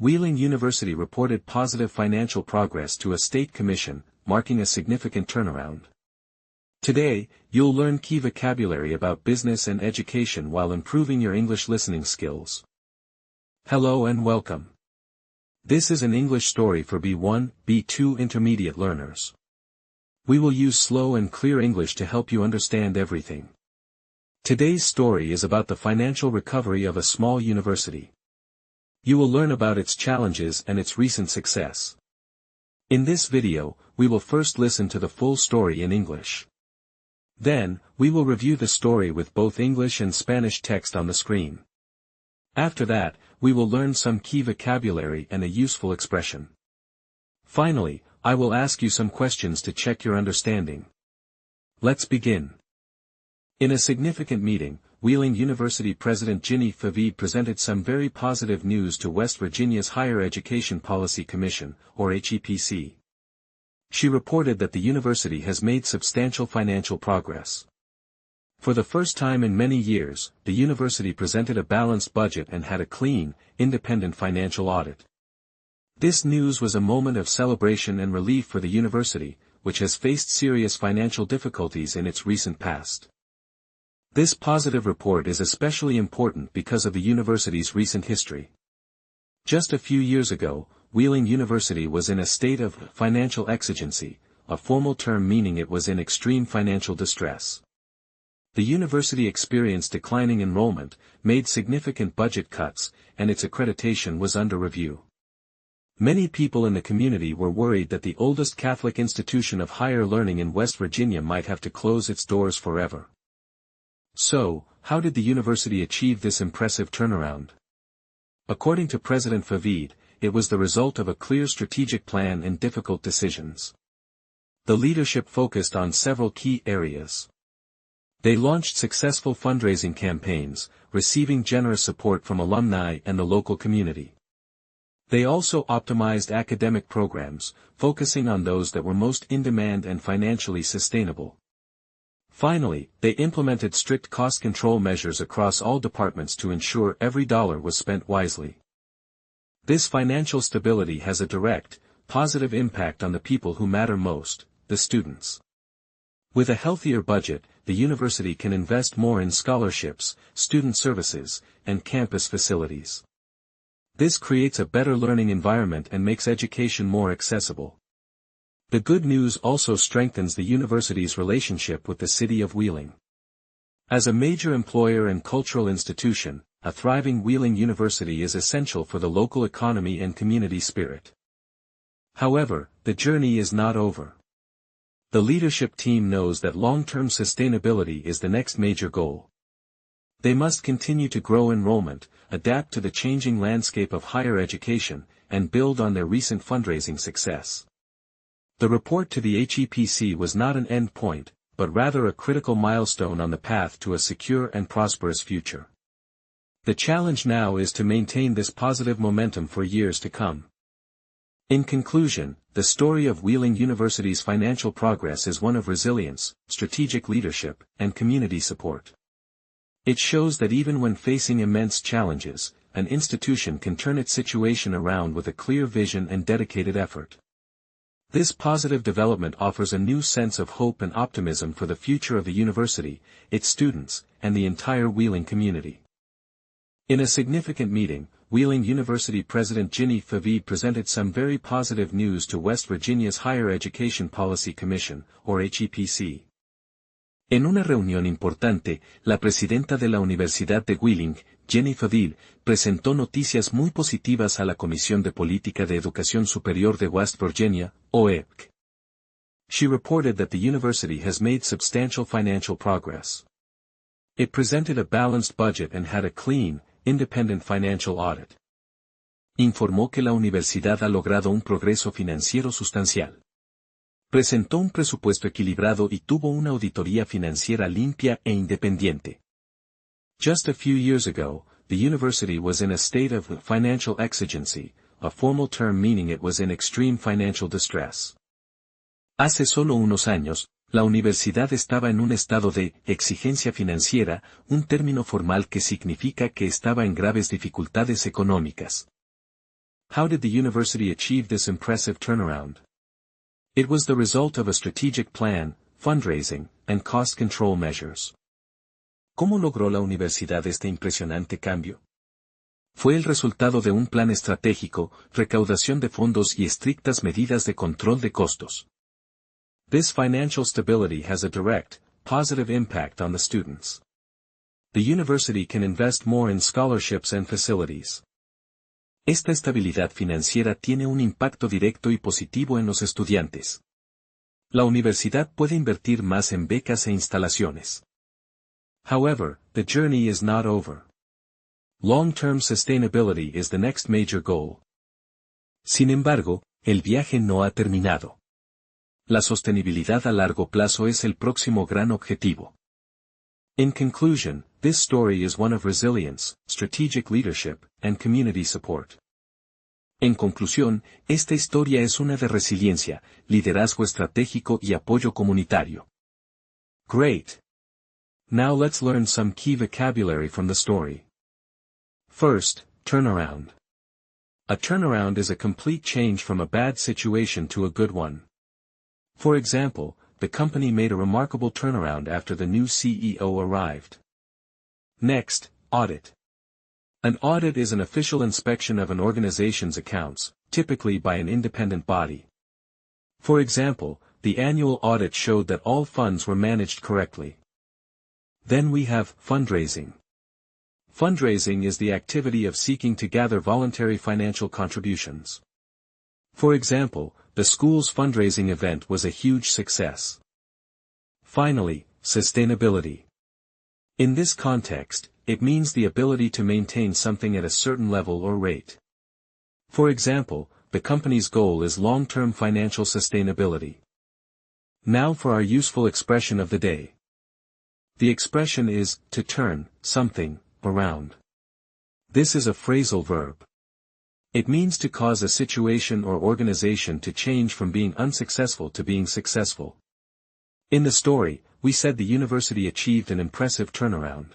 Wheeling University reported positive financial progress to a state commission, marking a significant turnaround. Today, you'll learn key vocabulary about business and education while improving your English listening skills. Hello and welcome. This is an English story for B1, B2 intermediate learners. We will use slow and clear English to help you understand everything. Today's story is about the financial recovery of a small university. You will learn about its challenges and its recent success. In this video, we will first listen to the full story in English. Then, we will review the story with both English and Spanish text on the screen. After that, we will learn some key vocabulary and a useful expression. Finally, I will ask you some questions to check your understanding. Let's begin. In a significant meeting, Wheeling University President Ginny Favid presented some very positive news to West Virginia's Higher Education Policy Commission, or HEPC. She reported that the university has made substantial financial progress. For the first time in many years, the university presented a balanced budget and had a clean, independent financial audit. This news was a moment of celebration and relief for the university, which has faced serious financial difficulties in its recent past. This positive report is especially important because of the university's recent history. Just a few years ago, Wheeling University was in a state of financial exigency, a formal term meaning it was in extreme financial distress. The university experienced declining enrollment, made significant budget cuts, and its accreditation was under review. Many people in the community were worried that the oldest Catholic institution of higher learning in West Virginia might have to close its doors forever. So, how did the university achieve this impressive turnaround? According to President Favid, it was the result of a clear strategic plan and difficult decisions. The leadership focused on several key areas. They launched successful fundraising campaigns, receiving generous support from alumni and the local community. They also optimized academic programs, focusing on those that were most in demand and financially sustainable. Finally, they implemented strict cost control measures across all departments to ensure every dollar was spent wisely. This financial stability has a direct, positive impact on the people who matter most, the students. With a healthier budget, the university can invest more in scholarships, student services, and campus facilities. This creates a better learning environment and makes education more accessible. The good news also strengthens the university's relationship with the city of Wheeling. As a major employer and cultural institution, a thriving Wheeling University is essential for the local economy and community spirit. However, the journey is not over. The leadership team knows that long-term sustainability is the next major goal. They must continue to grow enrollment, adapt to the changing landscape of higher education, and build on their recent fundraising success. The report to the HEPC was not an end point, but rather a critical milestone on the path to a secure and prosperous future. The challenge now is to maintain this positive momentum for years to come. In conclusion, the story of Wheeling University's financial progress is one of resilience, strategic leadership, and community support. It shows that even when facing immense challenges, an institution can turn its situation around with a clear vision and dedicated effort. This positive development offers a new sense of hope and optimism for the future of the university, its students, and the entire Wheeling community. In a significant meeting, Wheeling University President Ginny Favid presented some very positive news to West Virginia's Higher Education Policy Commission, or HEPC. En una reunión importante, la presidenta de la Universidad de Wheeling, Ginny Favid, presentó noticias muy positivas a la Comisión de Política de Educación Superior de West Virginia, OEPC. She reported that the university has made substantial financial progress. It presented a balanced budget and had a clean, independent financial audit. Informó que la universidad ha logrado un progreso financiero sustancial. Presentó un presupuesto equilibrado y tuvo una auditoría financiera limpia e independiente. Just a few years ago, the university was in a state of financial exigency, a formal term meaning it was in extreme financial distress. Hace solo unos años, la universidad estaba en un estado de exigencia financiera, un término formal que significa que estaba en graves dificultades económicas. How did the university achieve this impressive turnaround? It was the result of a strategic plan, fundraising, and cost control measures. ¿Cómo logró la universidad este impresionante cambio? Fue el resultado de un plan estratégico, recaudación de fondos y estrictas medidas de control de costos. This financial stability has a direct, positive impact on the students. The university can invest more in scholarships and facilities. Esta estabilidad financiera tiene un impacto directo y positivo en los estudiantes. La universidad puede invertir más en becas e instalaciones. However, the journey is not over. Long-term sustainability is the next major goal. Sin embargo, el viaje no ha terminado. La sostenibilidad a largo plazo es el próximo gran objetivo. In conclusion, this story is one of resilience, strategic leadership, and community support. En conclusión, esta historia es una de resiliencia, liderazgo estratégico y apoyo comunitario. Great! Now let's learn some key vocabulary from the story. First, turnaround. A turnaround is a complete change from a bad situation to a good one. For example, the company made a remarkable turnaround after the new CEO arrived. Next, audit. An audit is an official inspection of an organization's accounts, typically by an independent body. For example, the annual audit showed that all funds were managed correctly. Then we have fundraising. Fundraising is the activity of seeking to gather voluntary financial contributions. For example, the school's fundraising event was a huge success. Finally, sustainability. In this context, it means the ability to maintain something at a certain level or rate. For example, the company's goal is long-term financial sustainability. Now for our useful expression of the day. The expression is, to turn something around. This is a phrasal verb. It means to cause a situation or organization to change from being unsuccessful to being successful. In the story, we said the university achieved an impressive turnaround.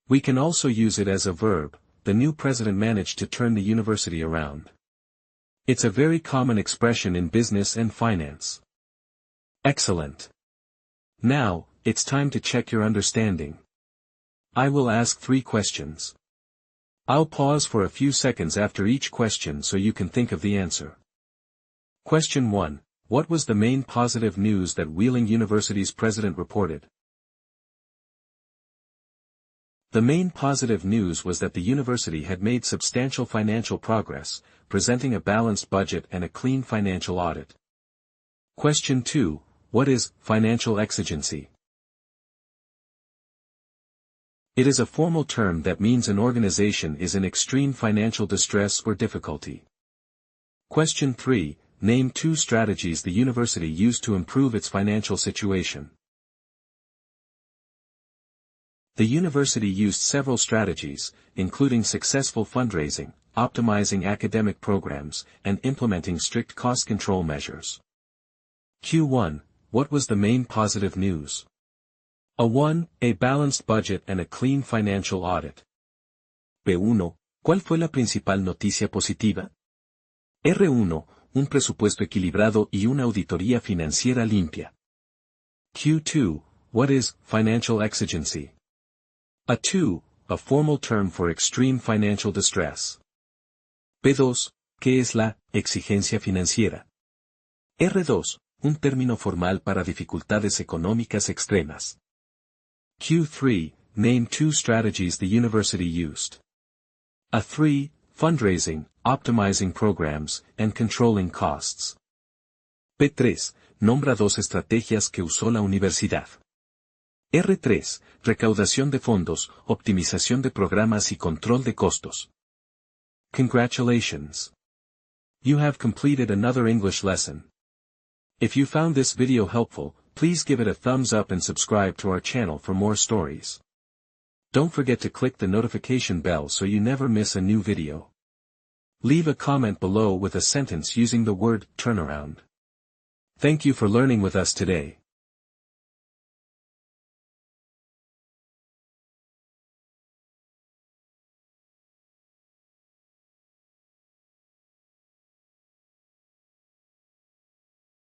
We can also use it as a verb, the new president managed to turn the university around. It's a very common expression in business and finance. Excellent. Now, it's time to check your understanding. I will ask 3 questions. I'll pause for a few seconds after each question so you can think of the answer. Question 1. What was the main positive news that Wheeling University's president reported? The main positive news was that the university had made substantial financial progress, presenting a balanced budget and a clean financial audit. Question 2. What is financial exigency? It is a formal term that means an organization is in extreme financial distress or difficulty. Question 3. Name 2 strategies the university used to improve its financial situation. The university used several strategies, including successful fundraising, optimizing academic programs, and implementing strict cost control measures. Q1. What was the main positive news? A1. A balanced budget and a clean financial audit. P1. ¿Cuál fue la principal noticia positiva? R1. Un presupuesto equilibrado y una auditoría financiera limpia. Q2. What is financial exigency? A2. A formal term for extreme financial distress. P2. ¿Qué es la exigencia financiera? R2. Un término formal para dificultades económicas extremas. Q3. Name 2 strategies the university used. A3. Fundraising, optimizing programs, and controlling costs. P3. Nombra 2 estrategias que usó la universidad. R3. Recaudación de fondos, optimización de programas y control de costos. Congratulations! You have completed another English lesson. If you found this video helpful, please give it a thumbs up and subscribe to our channel for more stories. Don't forget to click the notification bell so you never miss a new video. Leave a comment below with a sentence using the word turnaround. Thank you for learning with us today.